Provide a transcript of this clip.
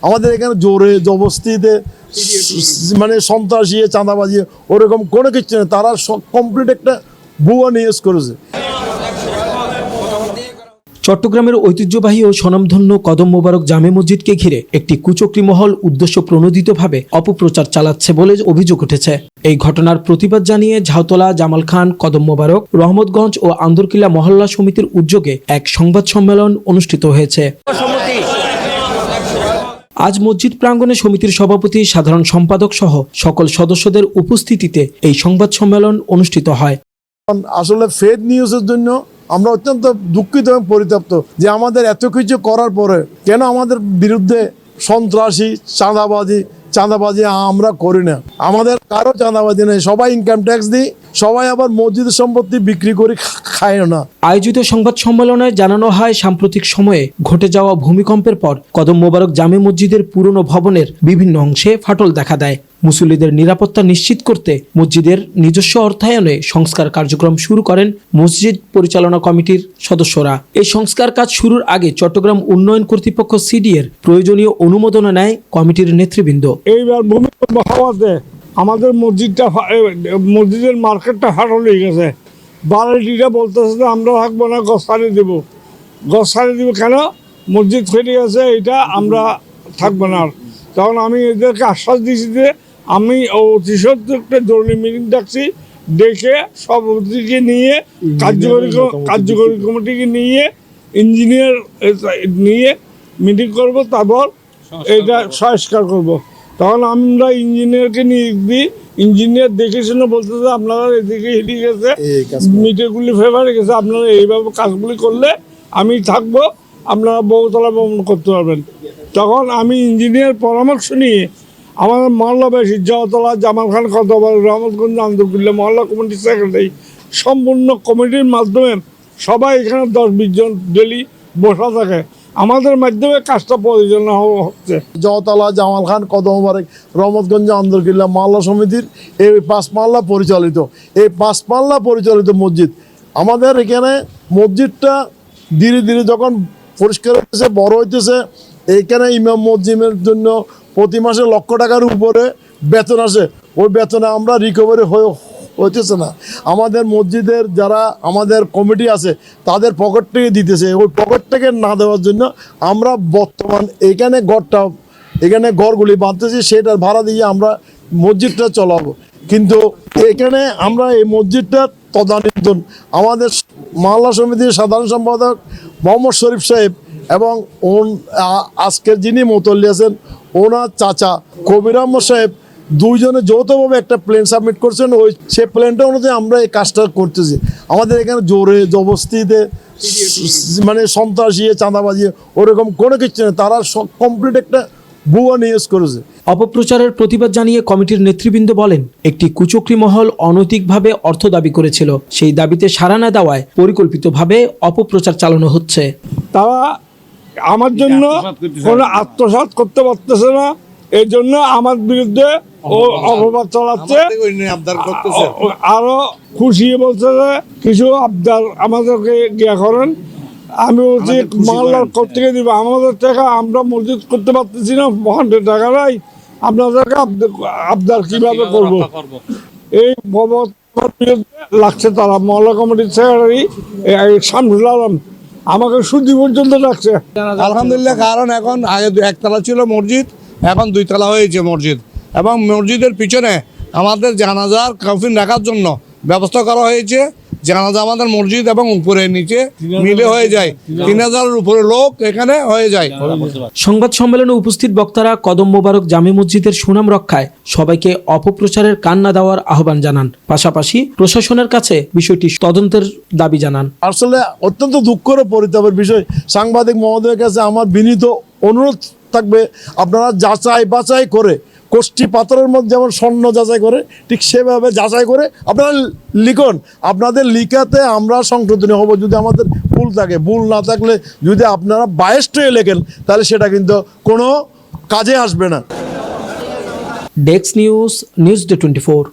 আমাদের এখানে জোরে জবরদস্তিতে মানে সন্ত্রাসী চাঁদাবাজি ওরকম কোনো কিছু নেই। তারা কমপ্লিট একটা ভুয়া নিউজ করেছে। চট্টগ্রামের ঐতিহ্যবাহী ও স্বনামধন্য কদম মোবারক জামে মসজিদকে ঘিরে একটি কুচক্রী মহল উদ্দেশ্য প্রণোদিতভাবে অপপ্রচার চালাচ্ছে বলে অভিযোগ উঠেছে। এই ঘটনার প্রতিবাদ জানিয়ে ঝাউতলা, জামাল খান, কদম মোবারক, রহমতগঞ্জ ও আন্দরকিল্লা মহল্লা সমিতির উদ্যোগে এক সংবাদ সম্মেলন অনুষ্ঠিত হয়েছে। আজ মসজিদ প্রাঙ্গণে সমিতির সভাপতি, সাধারণ সম্পাদক সহ সকল সদস্যদের উপস্থিতিতে এই সংবাদ সম্মেলন অনুষ্ঠিত হয়। আসলে ফেক নিউজের জন্য আমরা অত্যন্ত দুঃখিত এবং পরিতপ্ত যে আমাদের এত কিছু করার পরে কেন আমাদের বিরুদ্ধে সন্ত্রাসী চাঁদাবাজি আমরা করি না। আমাদের কারো চাঁদাবাজি নেই, সবাই ইনকাম ট্যাক্স দিই, সবাই আবার মসজিদের সম্পত্তি বিক্রি করে খায় না। আয়োজিত সংবাদ সম্মেলনে জানানো হয়, সাম্প্রতিক সময়ে ঘটে যাওয়া ভূমিকম্পের পর কদম মোবারক জামে মসজিদের পুরনো ভবনের বিভিন্ন অংশে ফাটল দেখা দেয়। মুসল্লিদের নিরাপত্তা নিশ্চিত করতে মসজিদের নিজস্ব অর্থায়নে সংস্কার কার্যক্রম শুরু করেন মসজিদ পরিচালনা কমিটির সদস্যরা। এই সংস্কার কাজ শুরুর আগে চট্টগ্রাম উন্নয়ন কর্তৃপক্ষ সিডিএর প্রয়োজনীয় অনুমোদন নেয় কমিটির নেতৃবৃন্দ। এইবার ভূমিকম্প হওয়াতে আমাদের মসজিদের মার্কেটটা ফাটল হয়ে গেছে। বাড়িটিরা বলতেছে যে আমরা থাকবো না, গছ ছাড়িয়ে দিব কেন, মসজিদ ফেটে গেছে, এটা আমরা থাকবো না। তখন আমি এদেরকে আশ্বাস দিয়েছি যে আমি অতি সত্ত্বর একটা জরুরি মিটিং ডাকছি, ডেকে সভাপতিকে নিয়ে কার্যকরী কমিটিকে নিয়ে ইঞ্জিনিয়ার নিয়ে মিটিং করব, তারপর এটা সংস্কার করব। তখন আমরা ইঞ্জিনিয়ারকে নিয়ে দিই, ইঞ্জিনিয়ার দেখে শুনে বলতেছে আপনারা এদিকে হেঁটে গেছে, মিটারগুলি ফেভারে গেছে, আপনারা এইভাবে কাজগুলি করলে আমি থাকবো, আপনারা বহুতলা ভ্রমণ করতে পারবেন। তখন আমি ইঞ্জিনিয়ার পরামর্শ নিয়ে আমাদের মহল্লাবাসী ঝাউতলা, জামাল খান, কদম, রহমতগঞ্জ, আন্দরকিল্লা মহল্লা কমিটির সেক্রেটারি সম্পূর্ণ কমিটির মাধ্যমে সবাই এখানে 10-20 জন ডেলি বসা থাকে। আমাদের মাধ্যমে কাজটা পরিচালনা হচ্ছে। ঝাউতলা, জামাল খান, কদম মোবারক, রহমতগঞ্জ, আন্দরকিল্লা মহল্লা সমিতির এই 5 মাল্লা পরিচালিত, এই 5 মাল্লা পরিচালিত মসজিদ। আমাদের এখানে মসজিদটা ধীরে ধীরে যখন পরিষ্কার হইতেছে, বড় হইতেছে, এইখানে ইমাম মসজিদের জন্য প্রতি মাসে লক্ষ টাকার উপরে বেতন আসে। ওই বেতনে আমরা রিকভারি হইতেছে না। আমাদের মসজিদের যারা আমাদের কমিটি আছে তাদের পকেট থেকে দিতেছে, ওই পকেট থেকে না দেওয়ার জন্য আমরা বর্তমান এখানে ঘরগুলি বাঁধতেছি, সেটার ভাড়া দিয়ে আমরা মসজিদটা চলাবো। কিন্তু এখানে আমরা এই মসজিদটা তদানীন্তন আমাদের মহল্লা সমিতির সাধারণ সম্পাদক মোহাম্মদ শরীফ সাহেব এবং আজকের যিনি মুতল্লি আছেন ওনার চাচা কবির আহমদ সাহেব, দুইজনে যৌথভাবে একটা প্ল্যান সাবমিট করছেন। সে প্ল্যানটা অনুযায়ী আমরা এই কাজটা করতেছি। আমাদের এখানে জোরে জবরদস্তিতে মানে সন্ত্রাসী চাঁদাবাজি ওরকম কোনো কিছু নেই। তারা কমপ্লিট একটা ভুয়া নিউজ করেছে। অপপ্রচারের প্রতিবাদ জানিয়ে কমিটির নেতৃবৃন্দ বলেন, একটি কুচক্রী মহল অনৈতিকভাবে অর্থ দাবি করেছিল, সেই দাবিতে সাড়া না দেওয়ায় পরিকল্পিতভাবে অপপ্রচার চালানো হচ্ছে। তারা আমার জন্য কোনো আত্মসাৎ করতে পারতেছে না, এই জন্য আমার বিরুদ্ধে ও অপবাদ চালাচ্ছে। আরো খুশি বলছে যে কিছু আবদার আমাদেরকে গিয়া করেন। আমি বলছি মহল্লার থেকে দিব, আমাদের টাকা আমরা মসজিদ করতে পারতেছি না, বহনের টাকা নাই, আপনাদেরকে আবদার কিভাবে করব। এই বিরুদ্ধে লাগছে তারা। মহল্লা কমিটির সেক্রেটারি শামসুল আলম আমাকে সুদি পর্যন্ত ডাকছে। আলহামদুলিল্লাহ, কারণ এখন আগে 1 তলা ছিল মসজিদ, এখন 2 তলা হয়েছে মসজিদ, এবং মসজিদের পিছনে আমাদের জানাজার কফিন রাখার জন্য ব্যবস্থা করা হয়েছে। জানাজা আমাদের মসজিদ এবং উপরে নিচে মিলে হয়ে যায়, 3000-এর উপরে লোক এখানে হয়ে যায়। সংবাদ সম্মেলনে উপস্থিত বক্তারা কদম মোবারক জামে মসজিদের সুনাম রক্ষায় সবাইকে অপপ্রচারের কান না দেওয়ার আহ্বান জানান, পাশাপাশি প্রশাসনের কাছে বিষয়টি তদন্তের দাবি জানান। আসলে অত্যন্ত দুঃখের পরিতাপের বিষয়। সাংবাদিক মহোদয়ের কাছে আমার বিনীত অনুরোধ থাকবে, আপনারা যাচাই বাছাই করে কোষ্ঠী পাথরের মধ্যে যেমন স্বর্ণ যাচাই করে, ঠিক সেভাবে যাচাই করে আপনারা লিখুন। আপনাদের লিখাতে আমরা সংশোধনী হব যদি আমাদের ভুল থাকে। ভুল না থাকলে যদি আপনারা বায়াসড হয়ে লেখেন তাহলে সেটা কিন্তু কোনো কাজে আসবে না। Desk news, news day 24।